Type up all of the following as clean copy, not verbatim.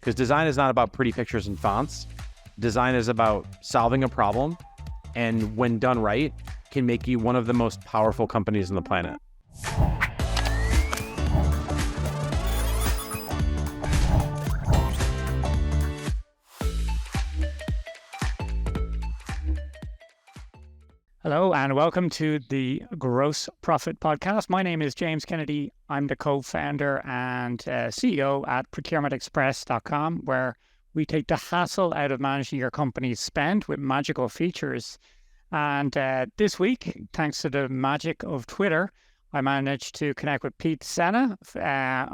Because design is not about pretty pictures and fonts. Design is about solving a problem, and when done right, can make you one of the most powerful companies on the planet. Hello and welcome to the Gross Profit Podcast. My name is James Kennedy. I'm the co-founder and CEO at procurementexpress.com, where we take the hassle out of managing your company's spend with magical features. And this week, thanks to the magic of Twitter, I managed to connect with Pete Sena,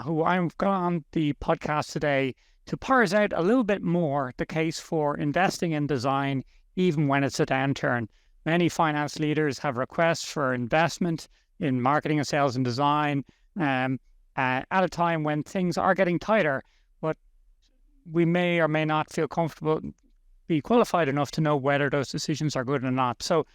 who I'm got on the podcast today to parse out a little bit more the case for investing in design, even when it's a downturn. Many finance leaders have requests for investment in marketing and sales and design at a time when things are getting tighter, but we may or may not feel comfortable, be qualified enough to know whether those decisions are good or not. So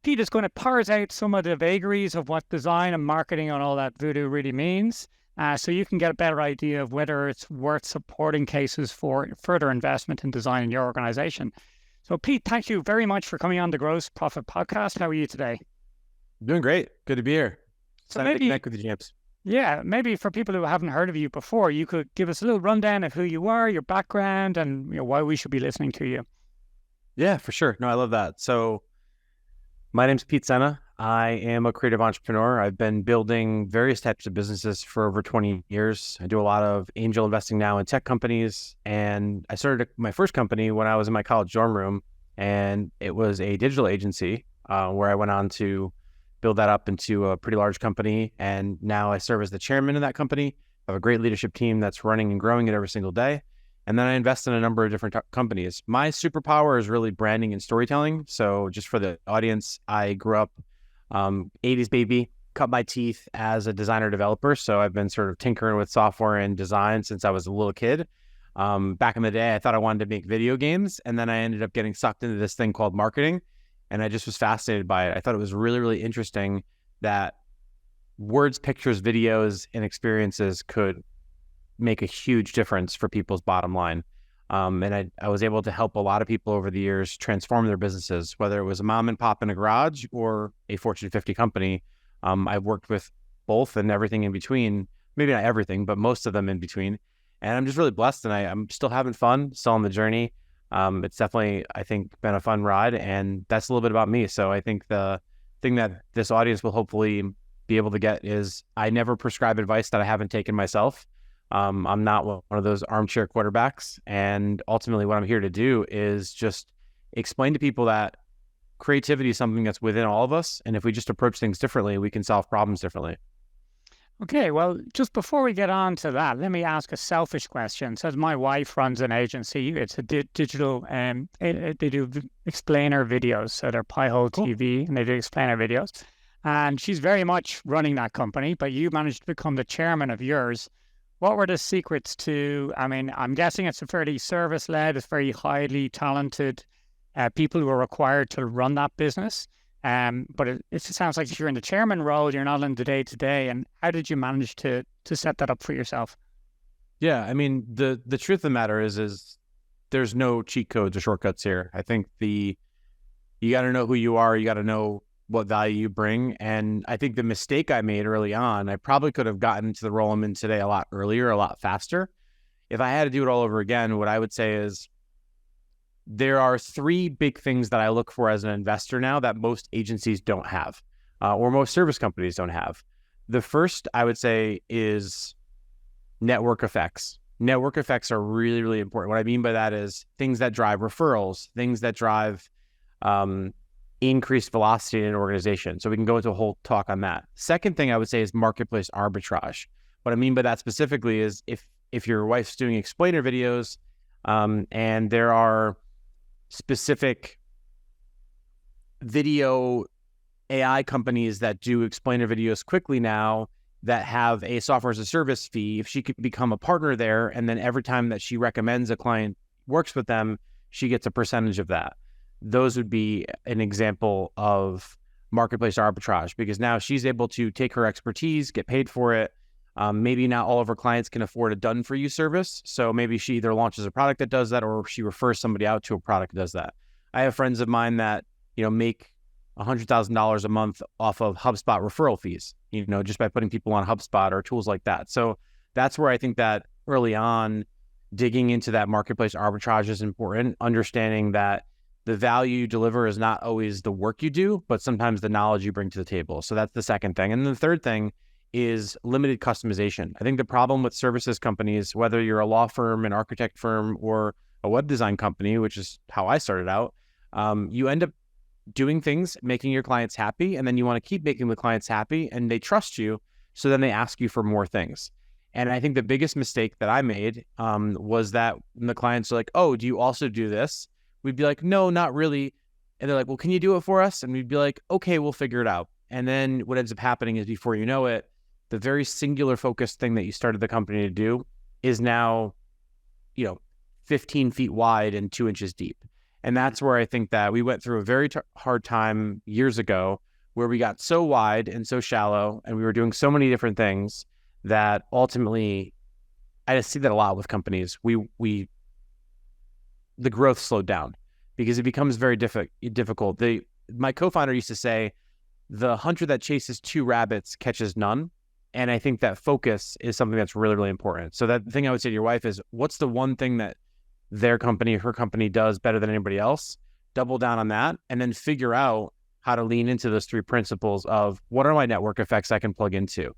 Pete is going to parse out some of the vagaries of what design and marketing and all that voodoo really means, so you can get a better idea of whether it's worth supporting cases for further investment in design in your organization. So Pete, thank you very much for coming on the Gross Profit Podcast. How are you today? Doing great. Good to be here. Excited to connect with you, James. Yeah, maybe for people who haven't heard of you before, you could give us a little rundown of who you are, your background, and why we should be listening to you. Yeah, for sure. No, I love that. So my name's Pete Sena. I am a creative entrepreneur. I've been building various types of businesses for over 20 years. I do a lot of angel investing now in tech companies. And I started my first company when I was in my college dorm room, and it was a digital agency where I went on to build that up into a pretty large company. And now I serve as the chairman of that company. I have a great leadership team that's running and growing it every single day. And then I invest in a number of different companies. My superpower is really branding and storytelling. So just for the audience, I grew up 80s baby, cut my teeth as a designer developer. So I've been sort of tinkering with software and design since I was a little kid. Back in the day, I thought I wanted to make video games. And then I ended up getting sucked into this thing called marketing. And I just was fascinated by it. I thought it was really, really interesting that words, pictures, videos, and experiences could make a huge difference for people's bottom line. And I was able to help a lot of people over the years transform their businesses, whether it was a mom and pop in a garage or a Fortune 50 company. I've worked with both and everything in between, maybe not everything, but most of them in between. And I'm just really blessed, and I'm still having fun, still on the journey. It's definitely, I think, been a fun ride, and that's a little bit about me. So I think the thing that this audience will hopefully be able to get is I never prescribe advice that I haven't taken myself. I'm not one of those armchair quarterbacks. And ultimately what I'm here to do is just explain to people that creativity is something that's within all of us. And if we just approach things differently, we can solve problems differently. Okay, well, just before we get on to that, let me ask a selfish question. So my wife runs an agency. It's a digital, they do explainer videos. So they're Pi-hole TV, and they do explainer videos. And she's very much running that company, but you managed to become the chairman of yours. What were the secrets to, I'm guessing it's a fairly service-led, it's very highly talented people who are required to run that business. But it sounds like if you're in the chairman role, you're not in the day-to-day. And how did you manage to set that up for yourself? Yeah, the truth of the matter is there's no cheat codes or shortcuts here. I think you got to know who you are. You got to know what value you bring. And I think the mistake I made early on, I probably could have gotten to the role I'm in today a lot earlier, a lot faster. If I had to do it all over again, what I would say is there are three big things that I look for as an investor now that most agencies don't have, or most service companies don't have. The first, I would say, is network effects. Network effects are really, really important. What I mean by that is things that drive referrals, things that drive increased velocity in an organization. So we can go into a whole talk on that. Second thing I would say is marketplace arbitrage. What I mean by that specifically is if your wife's doing explainer videos, and there are specific video AI companies that do explainer videos quickly now that have a software as a service fee, if she could become a partner there, and then every time that she recommends a client works with them, she gets a percentage of that. Those would be an example of marketplace arbitrage, because now she's able to take her expertise, get paid for it, Maybe not all of our clients can afford a done for you service. So maybe she either launches a product that does that, or she refers somebody out to a product that does that. I have friends of mine that, make $100,000 a month off of HubSpot referral fees, just by putting people on HubSpot or tools like that. So that's where I think that early on, digging into that marketplace arbitrage is important, understanding that the value you deliver is not always the work you do, but sometimes the knowledge you bring to the table. So that's the second thing. And the third thing is limited customization. I think the problem with services companies, whether you're a law firm, an architect firm, or a web design company, which is how I started out, you end up doing things, making your clients happy, and then you want to keep making the clients happy, and they trust you, so then they ask you for more things. And I think the biggest mistake that I made was that when the clients are like, oh, do you also do this? We'd be like, no, not really. And they're like, well, can you do it for us? And we'd be like, okay, we'll figure it out. And then what ends up happening is, before you know it, the very singular focused thing that you started the company to do is now, 15 feet wide and 2 inches deep. And that's where I think that we went through a very hard time years ago, where we got so wide and so shallow, and we were doing so many different things that ultimately, I just see that a lot with companies. The growth slowed down because it becomes very difficult. My co-founder used to say, the hunter that chases 2 rabbits catches none. And I think that focus is something that's really, really important. So that thing I would say to your wife is, what's the one thing that their company, her company does better than anybody else? Double down on that, and then figure out how to lean into those 3 principles of, what are my network effects I can plug into?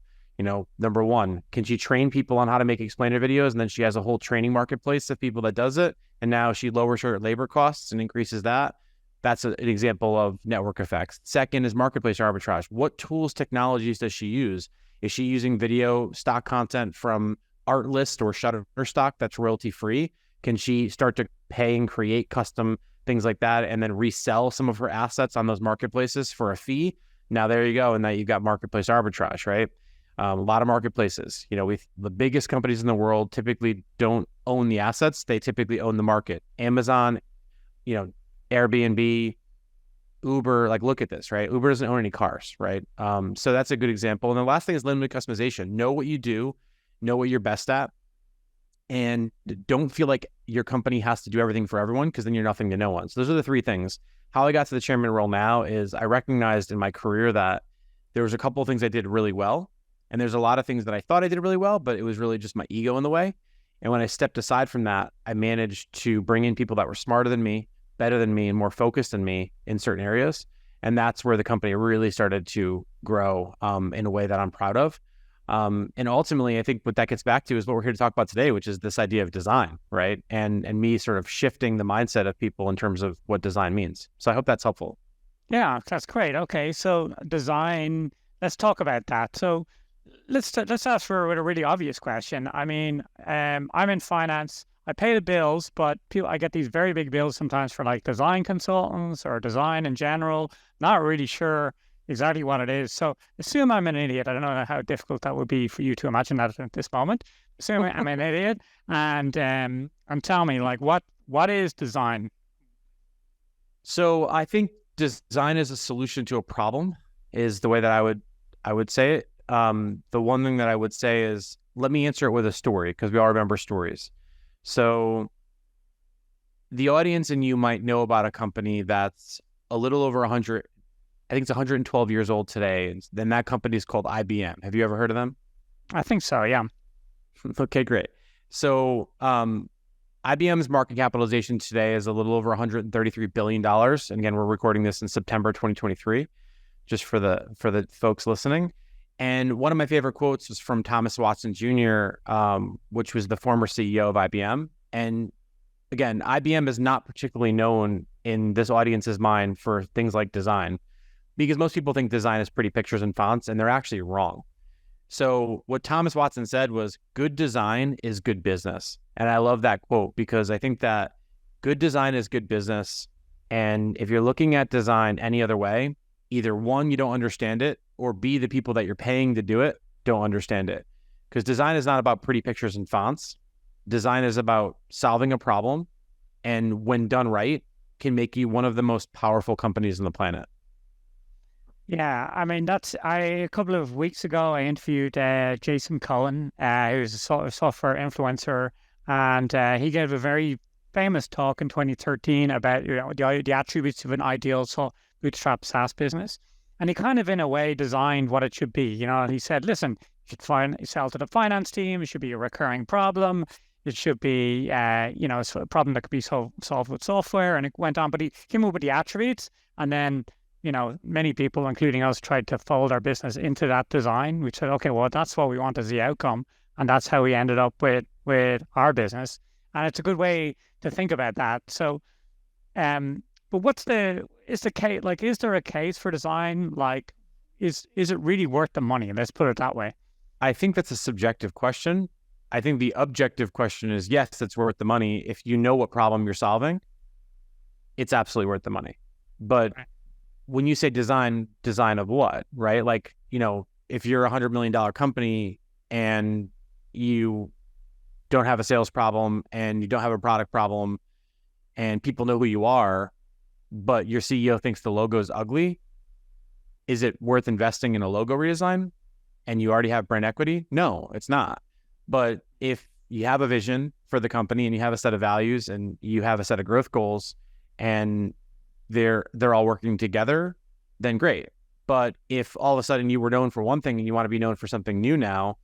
Number one, can she train people on how to make explainer videos? And then she has a whole training marketplace of people that does it. And now she lowers her labor costs and increases that. That's an example of network effects. Second is marketplace arbitrage. What tools, technologies does she use? Is she using video stock content from Artlist or Shutterstock that's royalty free? Can she start to pay and create custom things like that, and then resell some of her assets on those marketplaces for a fee? Now there you go. And now you've got marketplace arbitrage, right? A lot of marketplaces, the biggest companies in the world typically don't own the assets. They typically own the market. Amazon, Airbnb, Uber, look at this, right? Uber doesn't own any cars, right? So that's a good example. And the last thing is limited customization. Know what you do, know what you're best at, and don't feel like your company has to do everything for everyone, because then you're nothing to no one. So those are the 3 things. How I got to the chairman role now is, I recognized in my career that there was a couple of things I did really well. And there's a lot of things that I thought I did really well, but it was really just my ego in the way. And when I stepped aside from that, I managed to bring in people that were smarter than me, better than me, and more focused than me in certain areas. And that's where the company really started to grow in a way that I'm proud of. And ultimately, I think what that gets back to is what we're here to talk about today, which is this idea of design, right? And me sort of shifting the mindset of people in terms of what design means. So I hope that's helpful. Yeah, that's great. Okay, so design, let's talk about that. So let's ask for a really obvious question. I mean, I'm in finance. I pay the bills, but I get these very big bills sometimes for design consultants or design in general. Not really sure exactly what it is. So assume I'm an idiot. I don't know how difficult that would be for you to imagine that at this moment. Assume I'm an idiot, and tell me, what is design? So I think design is a solution to a problem, is the way that I would say it. The one thing that I would say is, let me answer it with a story, because we all remember stories. So the audience and you might know about a company that's a little over 100, I think it's 112 years old today. And then that company is called IBM. Have you ever heard of them? I think so, yeah. Okay, great. So IBM's market capitalization today is a little over $133 billion. And again, we're recording this in September 2023, just for the folks listening. And one of my favorite quotes was from Thomas Watson Jr., which was the former CEO of IBM. And again, IBM is not particularly known in this audience's mind for things like design, because most people think design is pretty pictures and fonts, and they're actually wrong. So what Thomas Watson said was, good design is good business. And I love that quote, because I think that good design is good business. And if you're looking at design any other way, either one, you don't understand it, or B, the people that you're paying to do it don't understand it. Because design is not about pretty pictures and fonts. Design is about solving a problem, and when done right, can make you one of the most powerful companies on the planet. Yeah, I mean a couple of weeks ago I interviewed Jason Cohen, who's a sort of software influencer, and he gave a very famous talk in 2013 about the attributes of an ideal bootstrap SaaS business, and he kind of in a way designed what it should be. He said, listen, you should sell to the finance team. It should be a recurring problem. It should be a problem that could be solved with software, and it went on. But he came up with the attributes, and then many people, including us, tried to fold our business into that design. We said, okay, well, that's what we want as the outcome. And that's how we ended up with our business. And it's a good way to think about that. So, but is there a case for design? Like, is it really worth the money? Let's put it that way. I think that's a subjective question. I think the objective question is, yes, it's worth the money. If you know what problem you're solving, it's absolutely worth the money. But when you say design of what, right? Like, if you're $100 million company and you don't have a sales problem and you don't have a product problem and people know who you are, but your CEO thinks the logo is ugly, is it worth investing in a logo redesign and you already have brand equity? No, it's not. But if you have a vision for the company and you have a set of values and you have a set of growth goals and they're all working together, then great. But if all of a sudden you were known for one thing and you want to be known for something new now,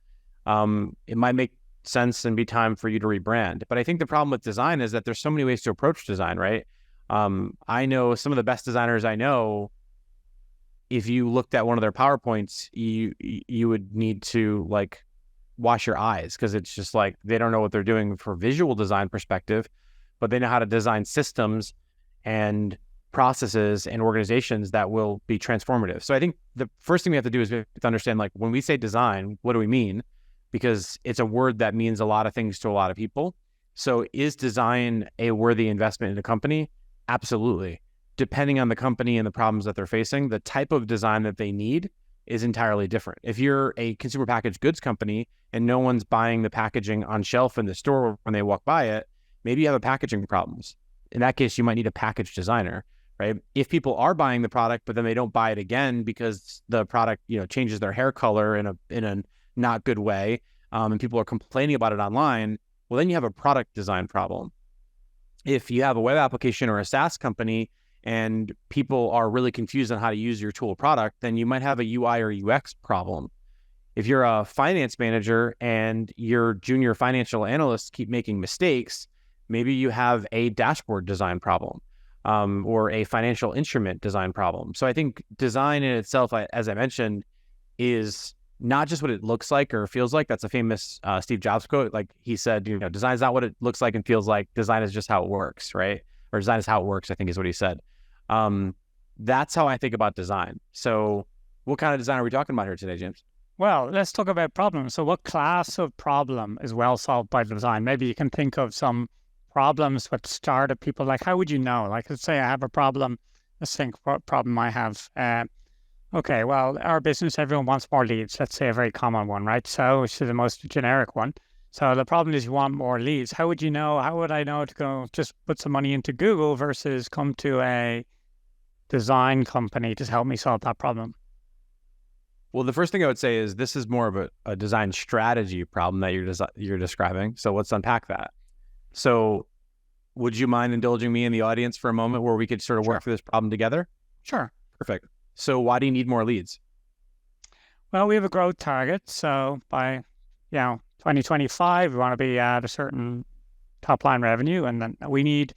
it might make sense and be time for you to rebrand. But I think the problem with design is that there's so many ways to approach design, right? I know some of the best designers I know, if you looked at one of their PowerPoints, you would need to like wash your eyes, because it's just like they don't know what they're doing for visual design perspective, but they know how to design systems and processes and organizations that will be transformative. So I think the first thing we have to do is we have to understand, like, when we say design, what do we mean? Because it's a word that means a lot of things to a lot of people. So is design a worthy investment in a company? Absolutely. Depending on the company and the problems that they're facing, the type of design that they need is entirely different. If you're a consumer packaged goods company and no one's buying the packaging on shelf in the store when they walk by it, maybe you have a packaging problems. In that case, you might need a package designer, right? If people are buying the product, but then they don't buy it again because the product, changes their hair color in a not good way, and people are complaining about it online, well, then you have a product design problem. If you have a web application or a SaaS company and people are really confused on how to use your tool or product, then you might have a UI or UX problem. If you're a finance manager and your junior financial analysts keep making mistakes, maybe you have a dashboard design problem, or a financial instrument design problem. So I think design in itself, as I mentioned, is not just what it looks like or feels like. That's a famous Steve Jobs quote. Like, he said, design is not what it looks like and feels like. Design is just how it works, right? Or design is how it works, I think is what he said. That's how I think about design. So what kind of design are we talking about here today, James? Well, let's talk about problems. So what class of problem is well solved by design? Maybe you can think of some problems with startup people. Like, how would you know? Like, let's say I have a problem. Let's think what problem I have. Okay, well, our business, everyone wants more leads. Let's say a very common one, right? So, which is the most generic one. So the problem is you want more leads. How would you know? How would I know to go just put some money into Google versus come to a design company to help me solve that problem? Well, the first thing I would say is this is more of a design strategy problem that you're describing. So let's unpack that. So would you mind indulging me in the audience for a moment where we could sort of work through this problem together? Sure. Perfect. So why do you need more leads? Well, we have a growth target. So by 2025, we want to be at a certain top line revenue, and then we need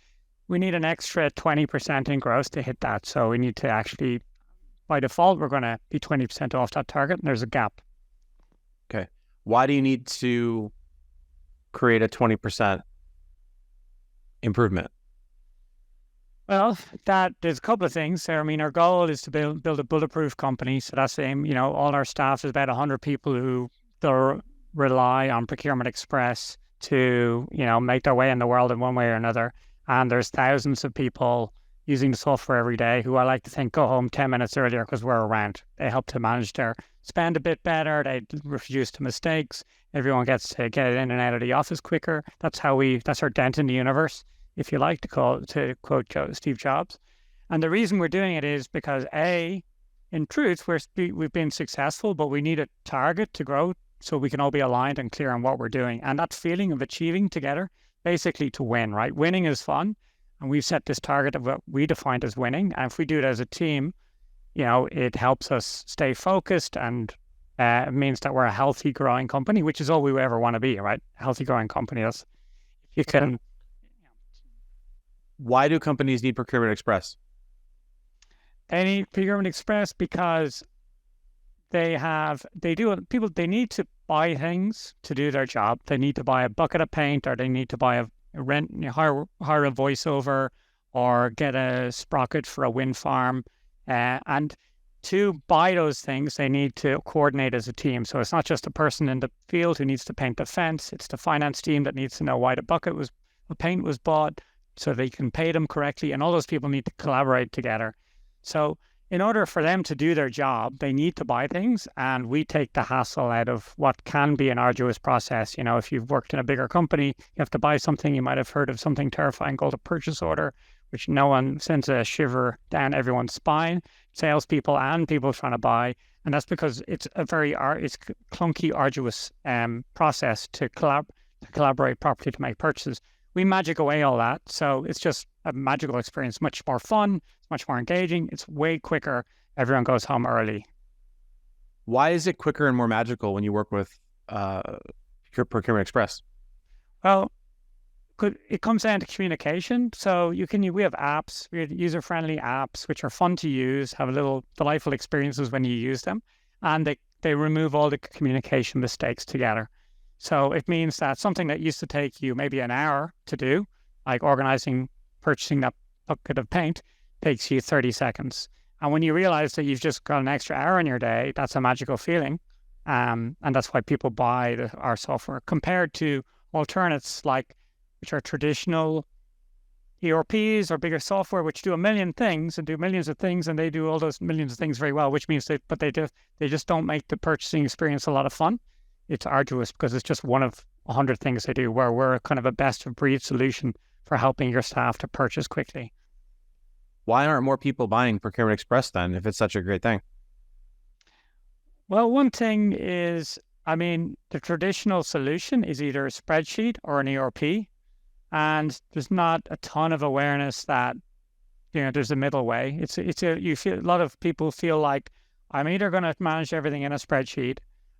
an extra 20% in growth to hit that. So we need to actually, by default, we're going to be 20% off that target, and there's a gap. Okay. Why do you need to create a 20% improvement? Well, there's a couple of things there. I mean, our goal is to build a bulletproof company. So that's the aim. All our staff is about 100 people who rely on Procurement Express to, make their way in the world in one way or another. And there's thousands of people using the software every day who I like to think go home 10 minutes earlier because we're around. They help to manage their spend a bit better. They reduce the mistakes. Everyone gets to get in and out of the office quicker. That's our dent in the universe, if you like to quote Steve Jobs. And the reason we're doing it is because A, in truth, we've been successful, but we need a target to grow so we can all be aligned and clear on what we're doing. And that feeling of achieving together, basically to win, right? Winning is fun. And we've set this target of what we defined as winning. And if we do it as a team, it helps us stay focused, and it means that we're a healthy, growing company, which is all we ever want to be, right? A healthy, growing company. That's, you can. Why do companies need Procurement Express? They need Procurement Express because they need to buy things to do their job. They need to buy a bucket of paint, or they need to buy hire a voiceover, or get a sprocket for a wind farm. And to buy those things, they need to coordinate as a team. So it's not just a person in the field who needs to paint the fence. It's the finance team that needs to know why the paint was bought, so they can pay them correctly. And all those people need to collaborate together. So in order for them to do their job, they need to buy things, and we take the hassle out of what can be an arduous process. If you've worked in a bigger company, you have to buy something, you might have heard of something terrifying called a purchase order, which no one sends a shiver down everyone's spine, salespeople and people trying to buy. And that's because it's it's clunky, arduous process to collaborate properly to make purchases. We magic away all that. So it's just a magical experience, much more fun, it's much more engaging, it's way quicker. Everyone goes home early. Why is it quicker and more magical when you work with Procurement Express? Well, it comes down to communication. So we have apps, we have user-friendly apps, which are fun to use, have a little delightful experiences when you use them, and they remove all the communication mistakes together. So it means that something that used to take you maybe an hour to do, like purchasing that bucket of paint, takes you 30 seconds. And when you realize that you've just got an extra hour in your day, that's a magical feeling. And that's why people buy our software compared to alternates which are traditional ERPs or bigger software, which do a million things and do millions of things, and they do all those millions of things very well, which means they just don't make the purchasing experience a lot of fun. It's arduous because it's just one of 100 things they do, where we're kind of a best of breed solution for helping your staff to purchase quickly. Why aren't more people buying Procurement Express then, if it's such a great thing? Well, one thing is, the traditional solution is either a spreadsheet or an ERP, and there's not a ton of awareness that there's a middle way. A lot of people feel like, I'm either going to manage everything in a spreadsheet,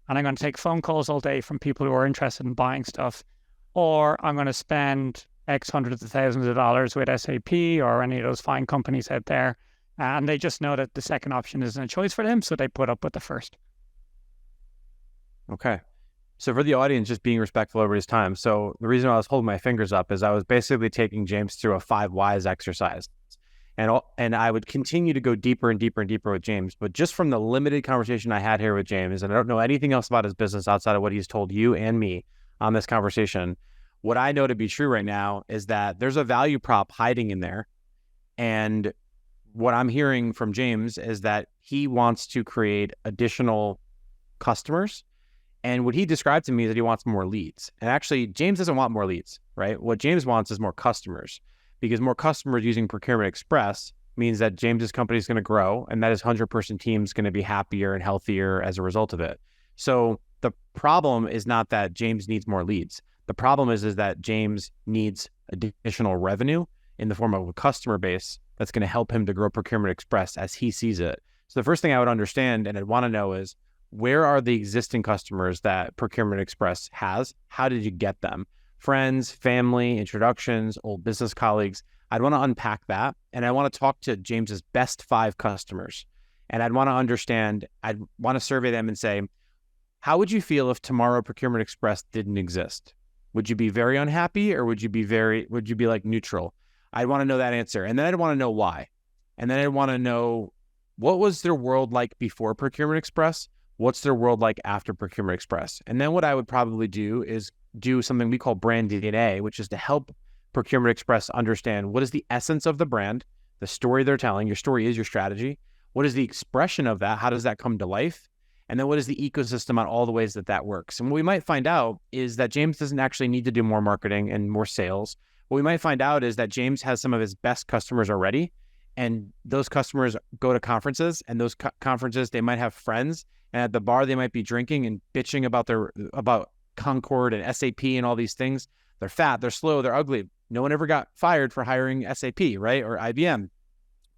and I'm going to take phone calls all day from people who are interested in buying stuff, or I'm going to spend X hundreds of thousands of dollars with SAP or any of those fine companies out there, and they just know that the second option isn't a choice for them, so they put up with the first. Okay. So for the audience, just being respectful over his time. So the reason I was holding my fingers up is I was basically taking James through a 5 whys exercise. And I would continue to go deeper and deeper and deeper with James. But just from the limited conversation I had here with James, and I don't know anything else about his business outside of what he's told you and me on this conversation, what I know to be true right now is that there's a value prop hiding in there. And what I'm hearing from James is that he wants to create additional customers. And what he described to me is that he wants more leads. And actually, James doesn't want more leads, right? What James wants is more customers, because more customers using Procurement Express means that James's company is going to grow, and that his 100-person team is going to be happier and healthier as a result of it. So the problem is not that James needs more leads. The problem is that James needs additional revenue in the form of a customer base that's going to help him to grow Procurement Express as he sees it. So the first thing I would understand and I'd want to know is, where are the existing customers that Procurement Express has? How did you get them? Friends, family, introductions, old business colleagues. I'd want to unpack that. And I want to talk to James's best 5 customers. And I'd want to survey them and say, how would you feel if tomorrow Procurement Express didn't exist? Would you be very unhappy, or would you be like neutral? I'd want to know that answer. And then I'd want to know why. And then I'd want to know, what was their world like before Procurement Express? What's their world like after Procurement Express? And then what I would probably do is do something we call brand DNA, which is to help Procurement Express understand what is the essence of the brand, the story they're telling. Your story is your strategy. What is the expression of that? How does that come to life? And then what is the ecosystem on all the ways that works? And what we might find out is that James doesn't actually need to do more marketing and more sales. What we might find out is that James has some of his best customers already, And those customers go to conferences, and those conferences, they might have friends, and at the bar they might be drinking and bitching about Concord and SAP and all these things. They're fat, they're slow, they're ugly. No one ever got fired for hiring SAP, right? Or IBM.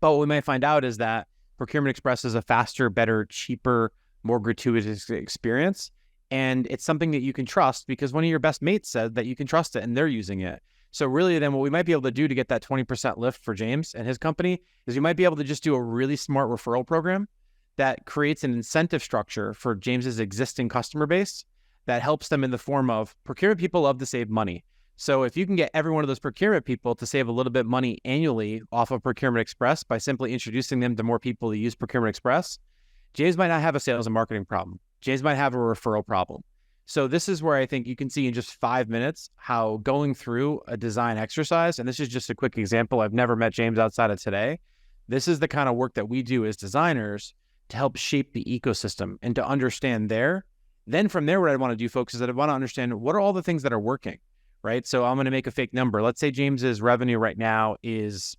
But what we might find out is that Procurement Express is a faster, better, cheaper, more gratuitous experience. And it's something that you can trust because one of your best mates said that you can trust it and they're using it. So really then what we might be able to do to get that 20% lift for James and his company is we might be able to just do a really smart referral program that creates an incentive structure for James's existing customer base that helps them in the form of procurement people love to save money. So if you can get every one of those procurement people to save a little bit money annually off of Procurement Express by simply introducing them to more people who use Procurement Express, James might not have a sales and marketing problem. James might have a referral problem. So this is where I think you can see in just 5 minutes how going through a design exercise, and this is just a quick example. I've never met James outside of today. This is the kind of work that we do as designers to help shape the ecosystem and to understand there. Then from there, what I want to do, folks, is that I want to understand what are all the things that are working, right? So I'm going to make a fake number. Let's say James's revenue right now is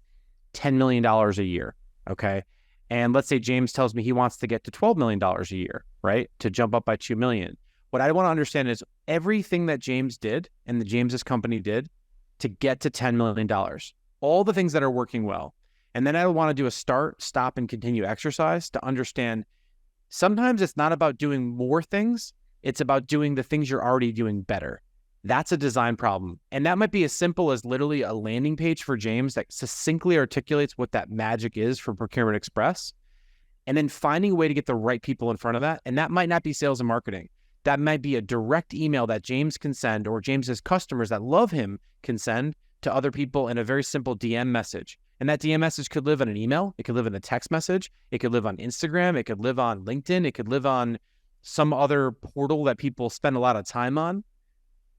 $10 million a year, okay? And let's say James tells me he wants to get to $12 million a year, right? To jump up by 2 million. What I want to understand is everything that James did and the James's company did to get to $10 million, all the things that are working well. And then I want to do a start, stop, and continue exercise to understand sometimes it's not about doing more things. It's about doing the things you're already doing better. That's a design problem. And that might be as simple as literally a landing page for James that succinctly articulates what that magic is for Procurement Express. And then finding a way to get the right people in front of that. And that might not be sales and marketing. That might be a direct email that James can send or James's customers that love him can send to other people in a very simple DM message. And that DM message could live in an email. It could live in a text message. It could live on Instagram. It could live on LinkedIn. It could live on some other portal that people spend a lot of time on.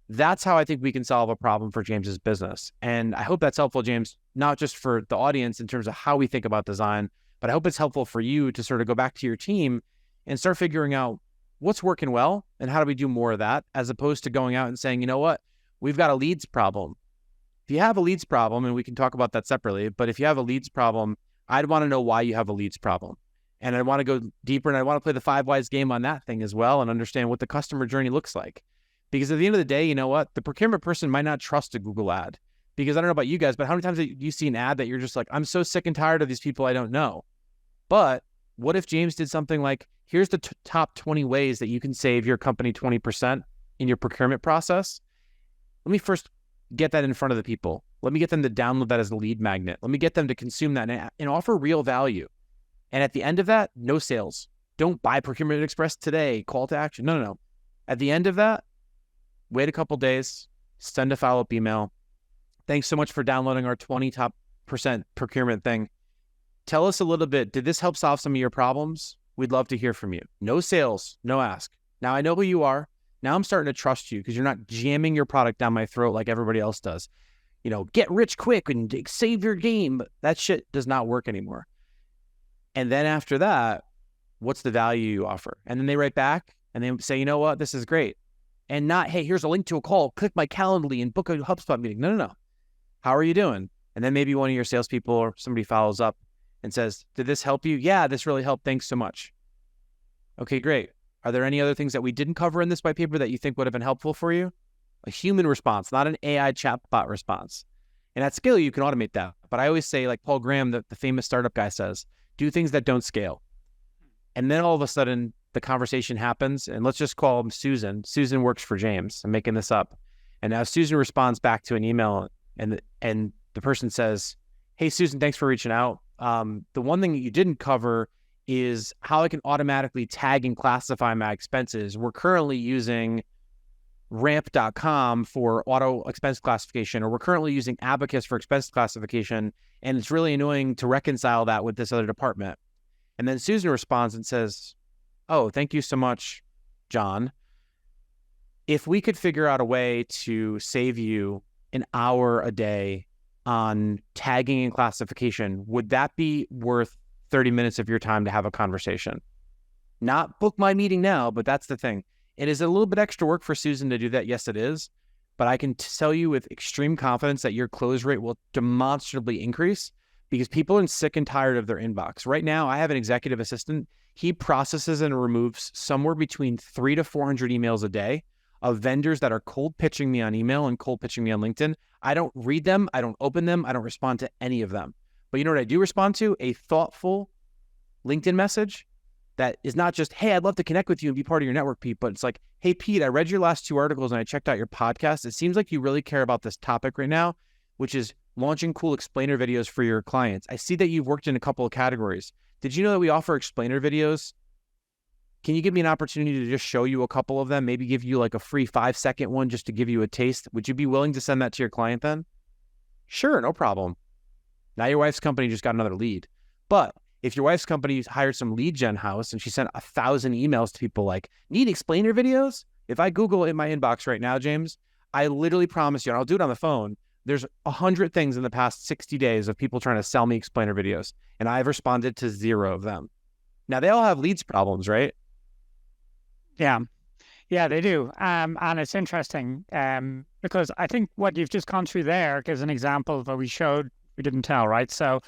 That's how I think we can solve a problem for James's business. And I hope that's helpful, James, not just for the audience in terms of how we think about design, but I hope it's helpful for you to sort of go back to your team and start figuring out what's working well and how do we do more of that, as opposed to going out and saying, you know what, we've got a leads problem. If you have a leads problem, and we can talk about that separately, but if you have a leads problem, I'd want to know why you have a leads problem. And I want to go deeper and I want to play the 5 whys game on that thing as well and understand what the customer journey looks like. Because at the end of the day, you know what, the procurement person might not trust a Google ad. Because I don't know about you guys, but how many times do you see an ad that you're just like, I'm so sick and tired of these people I don't know. But what if James did something like, here's the top 20 ways that you can save your company 20% in your procurement process. Let me first get that in front of the people. Let me get them to download that as a lead magnet. Let me get them to consume that and offer real value. And at the end of that, no sales. Don't buy Procurement Express today. Call to action. No. At the end of that, wait a couple days, send a follow-up email. Thanks so much for downloading our 20 top % procurement thing. Tell us a little bit. Did this help solve some of your problems? We'd love to hear from you. No sales, no ask. Now I know who you are. Now I'm starting to trust you because you're not jamming your product down my throat like everybody else does. You know, get rich quick and save your game. That shit does not work anymore. And then after that, what's the value you offer? And then they write back and they say, you know what, this is great. And not, hey, here's a link to a call. Click my Calendly and book a HubSpot meeting. No. How are you doing? And then maybe one of your salespeople or somebody follows up and says, did this help you? Yeah, this really helped. Thanks so much. Okay, great. Are there any other things that we didn't cover in this white paper that you think would have been helpful for you? A human response, not an AI chatbot response. And at scale, you can automate that. But I always say, like Paul Graham, the famous startup guy says, do things that don't scale. And then all of a sudden, the conversation happens. And let's just call him Susan. Susan works for James. I'm making this up. And now Susan responds back to an email and the person says, hey, Susan, thanks for reaching out. The one thing that you didn't cover is how I can automatically tag and classify my expenses. We're currently using ramp.com for auto expense classification, or we're currently using Abacus for expense classification. And it's really annoying to reconcile that with this other department. And then Susan responds and says, oh, thank you so much, John. If we could figure out a way to save you an hour a day on tagging and classification, would that be worth 30 minutes of your time to have a conversation? Not book my meeting now, but that's the thing. It is a little bit extra work for Susan to do that. Yes, it is. But I can tell you with extreme confidence that your close rate will demonstrably increase because people are sick and tired of their inbox. Right now, I have an executive assistant. He processes and removes somewhere between 300 to 400 emails a day of vendors that are cold pitching me on email and cold pitching me on LinkedIn. I don't read them. I don't open them. I don't respond to any of them. But you know what I do respond to? A thoughtful LinkedIn message that is not just, hey, I'd love to connect with you and be part of your network, Pete, but it's like, hey, Pete, I read your last 2 articles and I checked out your podcast. It seems like you really care about this topic right now, which is launching cool explainer videos for your clients. I see that you've worked in a couple of categories. Did you know that we offer explainer videos? Can you give me an opportunity to just show you a couple of them? Maybe give you like a free 5-second one just to give you a taste. Would you be willing to send that to your client then? Sure, no problem. Now your wife's company just got another lead. But if your wife's company hired some lead gen house and she sent 1,000 emails to people like, need explainer videos? If I Google in my inbox right now, James, I literally promise you, and I'll do it on the phone, there's 100 things in the past 60 days of people trying to sell me explainer videos, and I've responded to 0 of them. Now, they all have leads problems, right? Yeah. Yeah, they do. And it's interesting because I think what you've just gone through there gives an example of what we showed, we didn't tell, right? So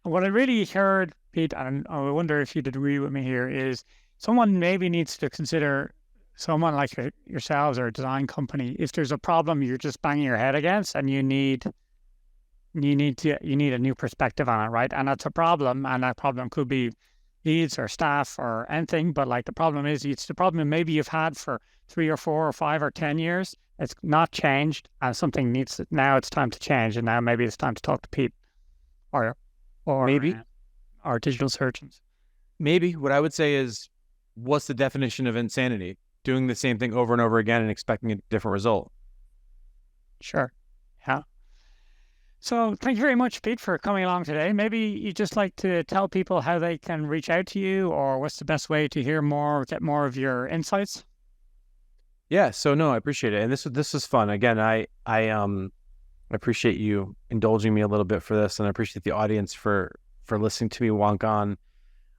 what I really heard, Pete, and I wonder if you'd agree with me here, is someone maybe needs to consider someone like yourselves or a design company. If there's a problem you're just banging your head against and you need a new perspective on it, right? And that's a problem, and that problem could be leads or staff or anything, but like the problem is it's the problem maybe you've had for 3 or 4 or 5 or 10 years. It's not changed, and something needs to, now it's time to change, and now maybe it's time to talk to Pete or Maybe. Our digital surgeons. Maybe. What I would say is, what's the definition of insanity? Doing the same thing over and over again and expecting a different result. Sure. Yeah. So thank you very much, Pete, for coming along today. Maybe you'd just like to tell people how they can reach out to you, or what's the best way to hear more, get more of your insights? Yeah. So no, I appreciate it. And this was fun. Again, I appreciate you indulging me a little bit for this, and I appreciate the audience for listening to me wonk on.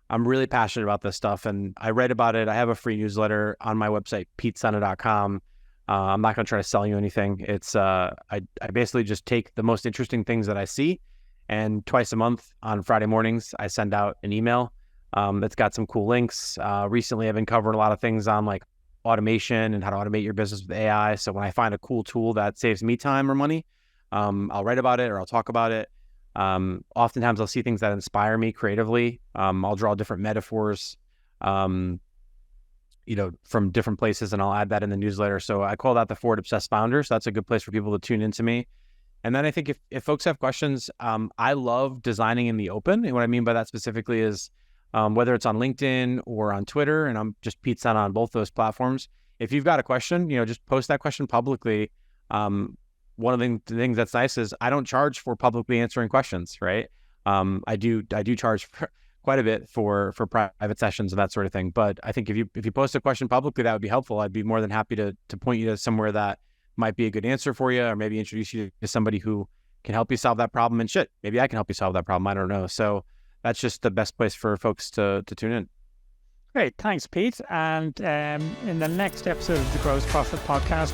I'm really passionate about this stuff, and I write about it. I have a free newsletter on my website, petesena.com. I'm not going to try to sell you anything. It's I basically just take the most interesting things that I see, and twice a month on Friday mornings, I send out an email that's got some cool links. Recently, I've been covering a lot of things on like automation and how to automate your business with AI. So when I find a cool tool that saves me time or money, I'll write about it or I'll talk about it. Oftentimes I'll see things that inspire me creatively. I'll draw different metaphors, from different places, and I'll add that in the newsletter. So I call that the Forward Obsessed Founder. So that's a good place for people to tune into me. And then I think if folks have questions, I love designing in the open. And what I mean by that specifically is whether it's on LinkedIn or on Twitter, and I'm just Pete Sena on both those platforms. If you've got a question, just post that question publicly. One of the things that's nice is I don't charge for publicly answering questions, right? I do charge quite a bit for private sessions and that sort of thing. But I think if you post a question publicly, that would be helpful. I'd be more than happy to point you to somewhere that might be a good answer for you, or maybe introduce you to somebody who can help you solve that problem. And shit, maybe I can help you solve that problem. I don't know. So that's just the best place for folks to tune in. Great. Thanks, Pete. And in the next episode of the Gross Profit Podcast,